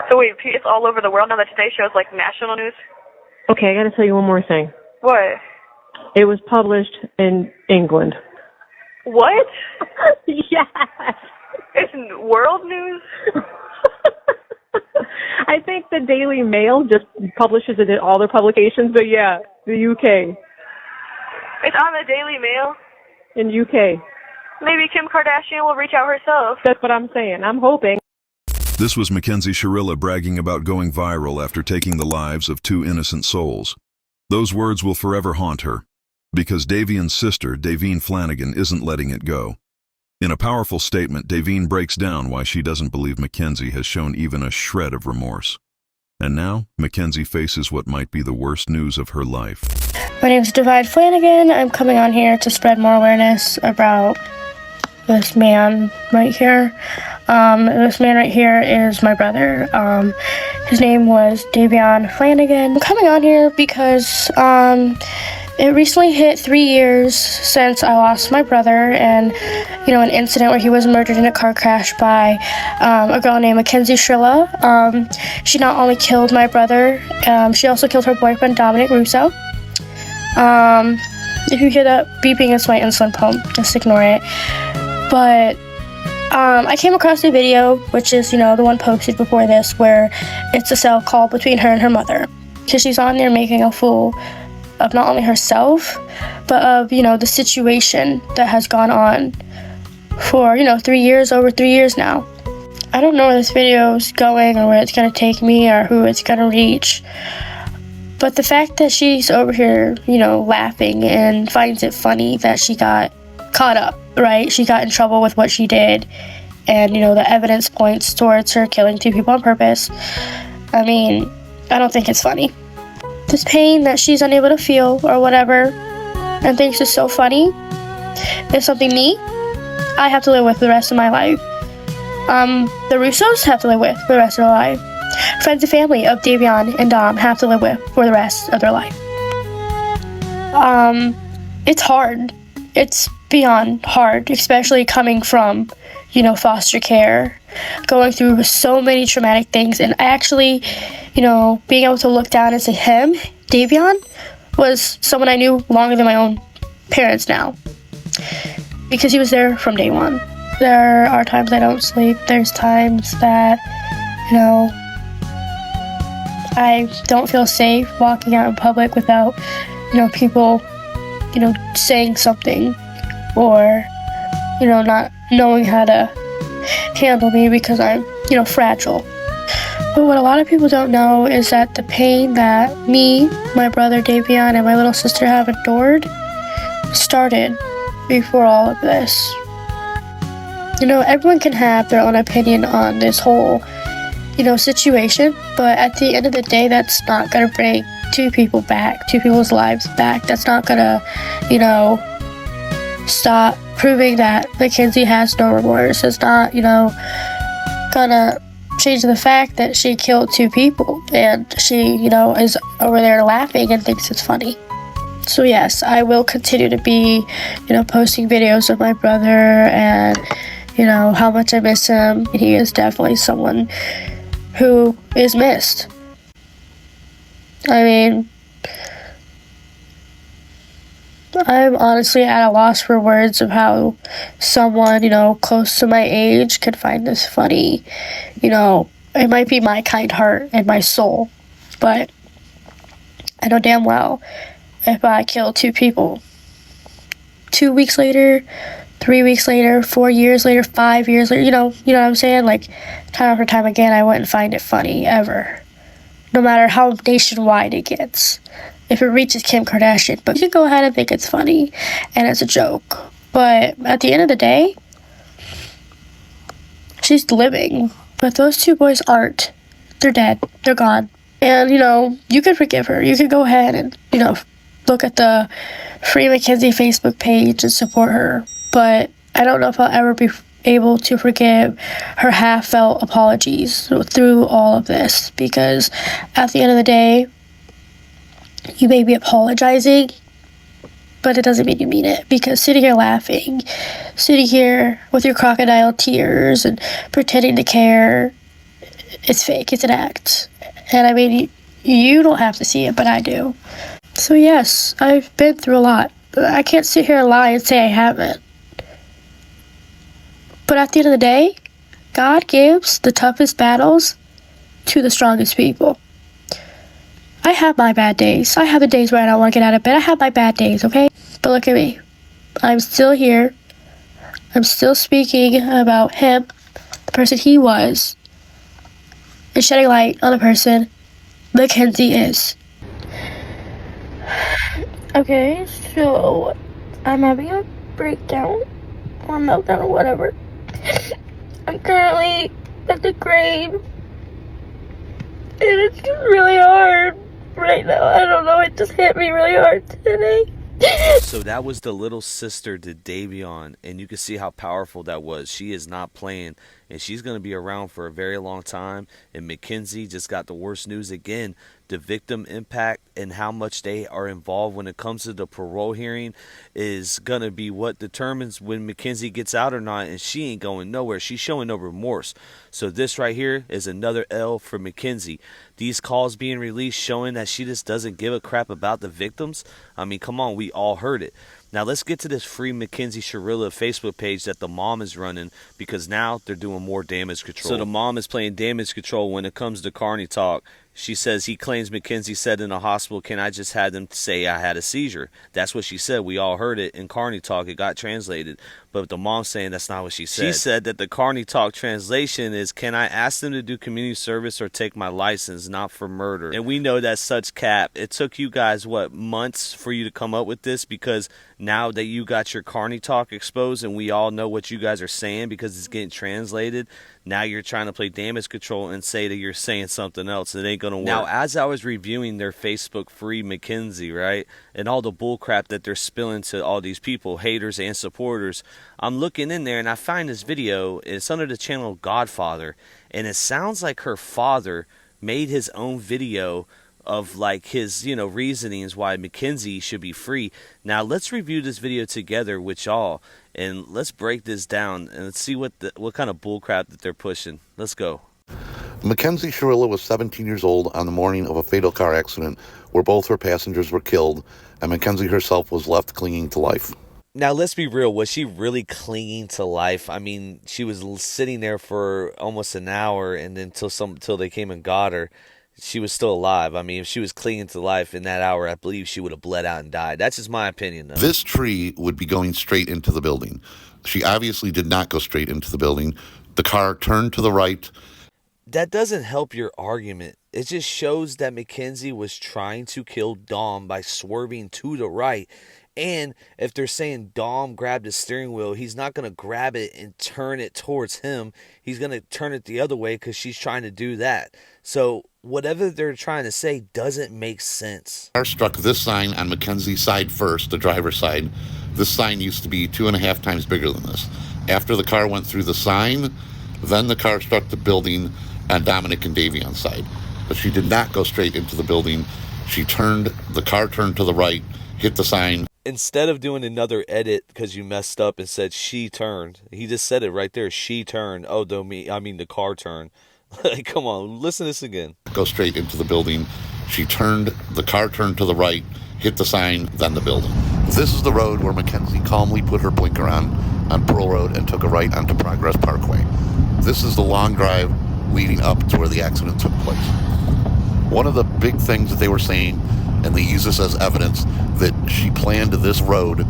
So wait, it's all over the world now that Today Show is like national news? Okay, I gotta tell you one more thing. What? It was published in England. What? Yes. It's world news? I think the Daily Mail just publishes it in all their publications, but yeah, the UK. It's on the Daily Mail? In UK. Maybe Kim Kardashian will reach out herself. That's what I'm saying. I'm hoping. This was McKenzie Shirilla bragging about going viral after taking the lives of 2 innocent souls. Those words will forever haunt her, because Davion's sister, Davyne Flanagan, isn't letting it go. In a powerful statement, Davyne breaks down why she doesn't believe Mackenzie has shown even a shred of remorse. And now, Mackenzie faces what might be the worst news of her life. My name is Davyne Flanagan. I'm coming on here to spread more awareness about this man right here. This man right here is my brother. His name was Davion Flanagan. I'm coming on here because it recently hit 3 years since I lost my brother, and an incident where he was murdered in a car crash by a girl named McKenzie Shirilla. She not only killed my brother, she also killed her boyfriend Dominic Russo. If you hear that beeping, it's my insulin pump. Just ignore it. But I came across a video, which is, the one posted before this, where it's a cell call between her and her mother. Because she's on there making a fool of not only herself, but of, the situation that has gone on for, 3 years, over 3 years now. I don't know where this video is going or where it's going to take me or who it's going to reach. But the fact that she's over here, laughing and finds it funny that she got caught up, right? She got in trouble with what she did, and the evidence points towards her killing 2 people on purpose. I mean, I don't think it's funny. This pain that she's unable to feel or whatever and thinks is so funny is something I have to live with for the rest of my life. The Russos have to live with for the rest of their life. Friends and family of Davion and Dom have to live with for the rest of their life. It's hard. It's beyond hard, especially coming from, foster care, going through so many traumatic things, and actually, being able to look down and say him, Davion, was someone I knew longer than my own parents now, because he was there from day one. There are times I don't sleep. There's times that, I don't feel safe walking out in public without, people, saying something, or, not knowing how to handle me because I'm, fragile. But what a lot of people don't know is that the pain that me, my brother Davion, and my little sister have endured started before all of this. Everyone can have their own opinion on this whole, situation, but at the end of the day, that's not gonna bring 2 people back, 2 people's lives back. That's not gonna, stop proving that Mackenzie has no remorse. It's not, gonna change the fact that she killed 2 people and she, is over there laughing and thinks it's funny. So yes, I will continue to be, posting videos of my brother and, how much I miss him. He is definitely someone who is missed. I mean, I'm honestly at a loss for words of how someone, close to my age could find this funny. It might be my kind heart and my soul, but I know damn well if I kill 2 people, 2 weeks later, 3 weeks later, 4 years later, 5 years later, you know what I'm saying? Like, time after time again, I wouldn't find it funny, ever. No matter how nationwide it gets. If it reaches Kim Kardashian. But you can go ahead and think it's funny, and it's a joke. But at the end of the day, she's living. But those 2 boys aren't. They're dead. They're gone. And, you could forgive her. You could go ahead and, look at the Free Mackenzie Facebook page and support her. But I don't know if I'll ever be able to forgive her half-felt apologies through all of this. Because at the end of the day, you may be apologizing, but it doesn't mean you mean it. Because sitting here laughing, sitting here with your crocodile tears and pretending to care it's fake, it's an act. And I mean, you don't have to see it, but I do. So yes, I've been through a lot. I can't sit here and lie and say I haven't. But at the end of the day, God gives the toughest battles to the strongest people. I have my bad days. I have the days where I don't want to get out of bed. I have my bad days, okay? But look at me. I'm still here. I'm still speaking about him, the person he was, and shedding light on the person Mackenzie is. Okay, so I'm having a breakdown or meltdown or whatever. I'm currently at the grave, and it's just really hard right now. I don't know, it just hit me really hard today. So that was the little sister to Davion, and you can see how powerful that was. She is not playing, and she's going to be around for a very long time. And Mackenzie just got the worst news again. The victim impact and how much they are involved when it comes to the parole hearing is going to be what determines when Mackenzie gets out or not, and she ain't going nowhere. She's showing no remorse. So this right here is another L for Mackenzie. These calls being released showing that she just doesn't give a crap about the victims. I mean, come on, we all heard it. Now let's get to this Free McKenzie Shirilla Facebook page that the mom is running, because now they're doing more damage control. So the mom is playing damage control when it comes to Carney talk. She says he claims Mackenzie said in the hospital, "Can I just have them say I had a seizure?" That's what she said. We all heard it in Carney talk. It got translated. But the mom's saying that's not what she said. She said that the Carney talk translation is, "Can I ask them to do community service or take my license, not for murder?" And we know that's such cap. It took you guys, what, months for you to come up with this, because now that you got your Carney talk exposed and we all know what you guys are saying because it's getting translated, now you're trying to play damage control and say that you're saying something else. It ain't going to work. Now, as I was reviewing their Facebook Free Mackenzie, right, and all the bullcrap that they're spilling to all these people, haters and supporters, I'm looking in there and I find this video. It's under the channel Godfather, and it sounds like her father made his own video of like his, you know, reasonings why Mackenzie should be free. Now let's review this video together with y'all, and let's break this down and let's see what kind of bullcrap that they're pushing. Let's go. McKenzie Shirilla was 17 years old on the morning of a fatal car accident where both her passengers were killed, and Mackenzie herself was left clinging to life. Now, let's be real. Was she really clinging to life? I mean, she was sitting there for almost an hour, and then till they came and got her, she was still alive. I mean, if she was clinging to life in that hour, I believe she would have bled out and died. That's just my opinion, though. This tree would be going straight into the building. She obviously did not go straight into the building. The car turned to the right. That doesn't help your argument. It just shows that Mackenzie was trying to kill Dom by swerving to the right. And if they're saying Dom grabbed the steering wheel, he's not going to grab it and turn it towards him. He's going to turn it the other way because she's trying to do that. So whatever they're trying to say doesn't make sense. The car struck this sign on Mackenzie's side first, the driver's side. This sign used to be 2.5 times bigger than this. After the car went through the sign, then the car struck the building on Dominic and Davion's side. But she did not go straight into the building. The car turned to the right, hit the sign. Instead of doing another edit because you messed up and said she turned, he just said it right there. She turned. Oh, the car turned. Like, come on, listen to this again. Go straight into the building. The car turned to the right, hit the sign, then the building. This is the road where Mackenzie calmly put her blinker on Parole Road and took a right onto Progress Parkway. This is the long drive leading up to where the accident took place. One of the big things that they were saying, and they use this as evidence, that she planned this road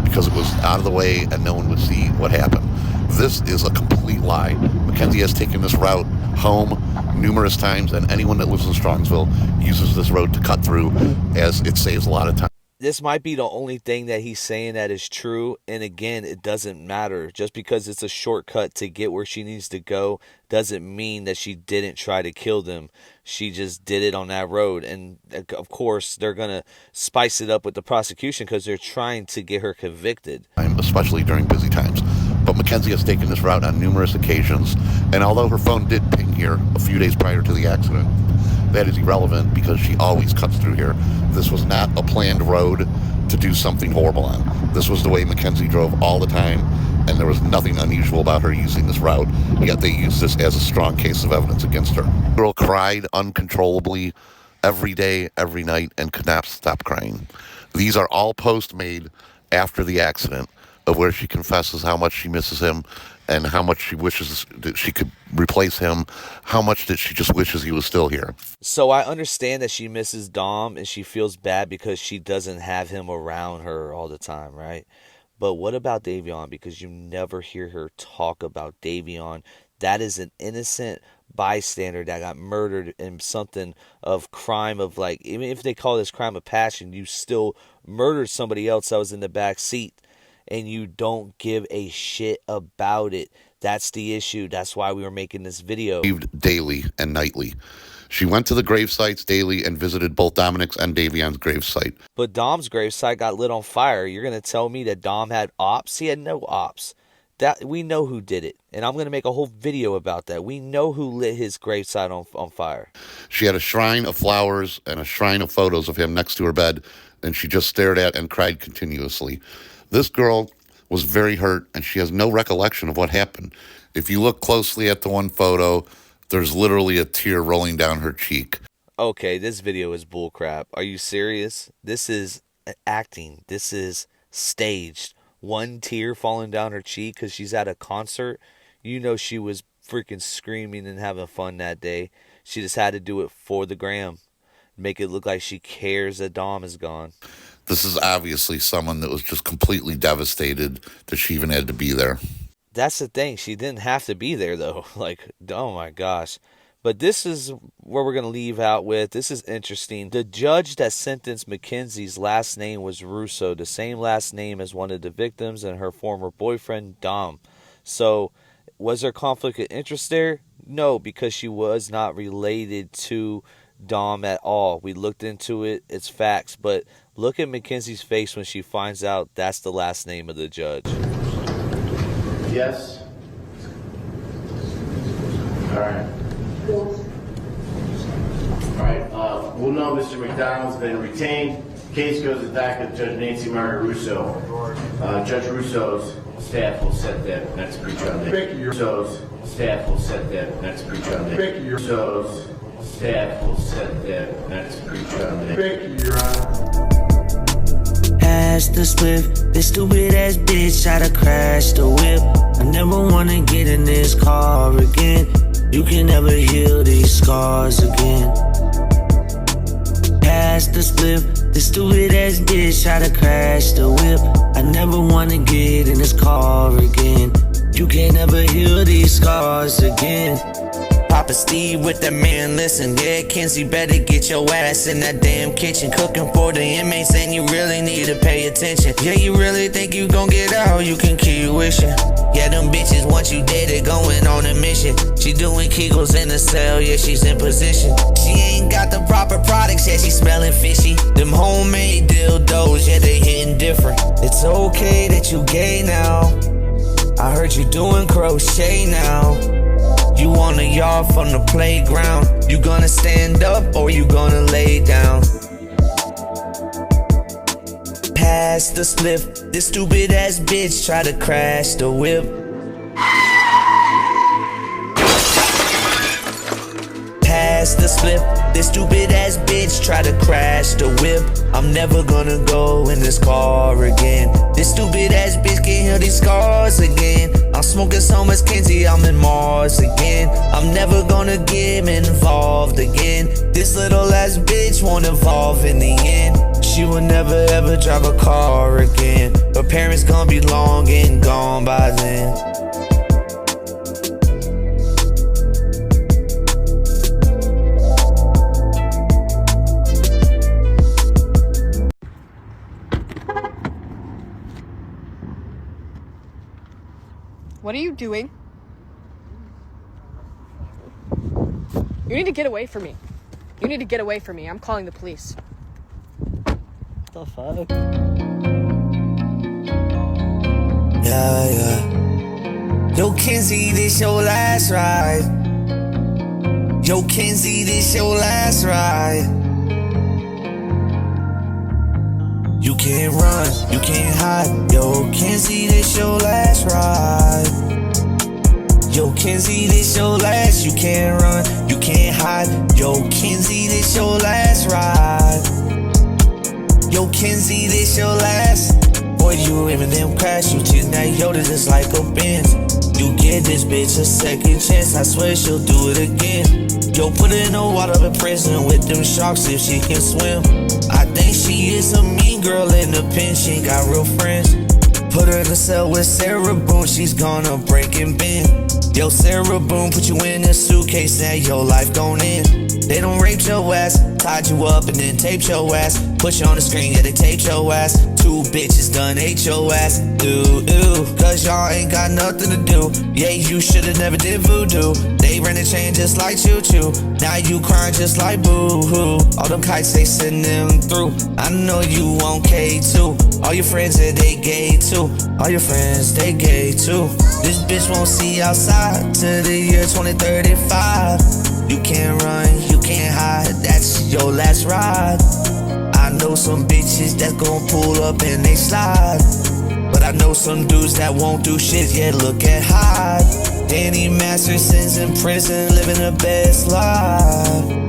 because it was out of the way and no one would see what happened. This is a complete lie. Mackenzie has taken this route home numerous times, and anyone that lives in Strongsville uses this road to cut through, as it saves a lot of time. This might be the only thing that he's saying that is true, and again, it doesn't matter. Just because it's a shortcut to get where she needs to go doesn't mean that she didn't try to kill them. She just did it on that road, and of course, they're going to spice it up with the prosecution because they're trying to get her convicted. Especially during busy times. But Mackenzie has taken this route on numerous occasions, and although her phone did ping here a few days prior to the accident, that is irrelevant because she always cuts through here. This was not a planned road to do something horrible on. This was the way Mackenzie drove all the time, and there was nothing unusual about her using this route, yet they used this as a strong case of evidence against her. The girl cried uncontrollably every day, every night, and could not stop crying. These are all posts made after the accident of where she confesses how much she misses him and how much she wishes that she could replace him, how much that she just wishes he was still here. So I understand that she misses Dom and she feels bad because she doesn't have him around her all the time, right? But what about Davion? Because you never hear her talk about Davion. That is an innocent bystander that got murdered in something of crime of, like, even if they call this crime of passion, you still murdered somebody else that was in the back seat and you don't give a shit about it. That's the issue. That's why we were making this video. Daily and nightly. She went to the grave sites daily and visited both Dominic's and Davion's grave site. But Dom's grave site got lit on fire. You're going to tell me that Dom had ops? He had no ops. That we know who did it, and I'm going to make a whole video about that. We know who lit his gravesite on fire. She had a shrine of flowers and a shrine of photos of him next to her bed, and she just stared at and cried continuously. This girl was very hurt, and she has no recollection of what happened. If you look closely at the one photo, there's literally a tear rolling down her cheek. Okay, this video is bullcrap. Are you serious? This is acting. This is staged. One tear falling down her cheek because she's at a concert. You know she was freaking screaming and having fun that day. She just had to do it for the gram. Make it look like she cares that Dom is gone. This is obviously someone that was just completely devastated that she even had to be there. That's the thing. She didn't have to be there, though. Like, oh my gosh. But this is where we're going to leave out with. This is interesting. The judge that sentenced Mackenzie's last name was Russo, the same last name as one of the victims and her former boyfriend, Dom. So, was there conflict of interest there? No, because she was not related to Dom at all. We looked into it. It's facts. But look at Mackenzie's face when she finds out that's the last name of the judge. Yes. All right. All right. We'll know Mr. McDonald's been retained. Case goes to docket Judge Nancy Margaret Russo. Judge Russo's staff will set that next preach on day. Thank you. Russo's staff will set that next preach on day. Thank you. Russo's staff will set that next preach on day. Thank you, Your Honor. Pass the split, this stupid ass bitch try to crash the whip. I never wanna get in this car again. You can never heal these scars again. Pass the split, this stupid ass bitch try to crash the whip. I never wanna get in this car again. You can never heal these scars again. Papa Steve with the man, listen, yeah, Kenzie, better get your ass in that damn kitchen, cooking for the inmates, and you really need to pay attention. Yeah, you really think you gon' get out, you can keep wishing. Yeah, them bitches, once you dead, they going on a mission. She doing Kegels in the cell, yeah, she's in position. She ain't got the proper products, yeah, she smelling fishy. Them homemade dildos, yeah, they hitting different. It's okay that you gay now. I heard you doing crochet now. You on the yard from the playground. You gonna stand up or you gonna lay down? Pass the spliff. This stupid ass bitch try to crash the whip. Pass the spliff. This stupid ass bitch try to crash the whip. I'm never gonna go in this car again. This stupid ass bitch can't heal these scars again. I'm smoking so much Kenzie, I'm in Mars again. I'm never gonna get involved again. This little ass bitch won't evolve in the end. She will never ever drive a car again. Her parents gonna be long and gone by then. What are you doing? You need to get away from me. You need to get away from me. I'm calling the police. What the fuck? Yeah. Yo, Kenzie, this your last ride. Yo, Kenzie, this your last ride. You can't run, you can't hide. Yo, Kenzie, this your last ride. Yo, Kenzie, this your last. You can't run, you can't hide. Yo, Kenzie, this your last ride. Yo, Kenzie, this your last. Boy, you even them crash. You treat that Yoda just like a Benz. You give this bitch a second chance, I swear she'll do it again. Yo, put her in the water in prison with them sharks if she can swim. I think she is a mean girl in the pen, she ain't got real friends. Put her in the cell with Sarah Boone, she's gonna break and bend. Yo, Sarah Boone, put you in a suitcase, now your life gon' end. They done raped your ass, tied you up and then taped your ass. Put you on the screen, yeah, they taped your ass. 2 bitches done ate your ass. Ooh, ooh, cause y'all ain't got nothing to do. Yeah, you should've never did voodoo. They ran the chain just like choo-choo. Now you crying just like boo-hoo. All them kites they send them through. I know you want K2. All your friends said they gay too. All your friends, they gay too. This bitch won't see outside till the year 2035. You can't run, you can't hide, that's your last ride. I know some bitches that's gon' pull up and they slide, but I know some dudes that won't do shit, yeah, look at Hyde. Danny Masterson's in prison, living the best life.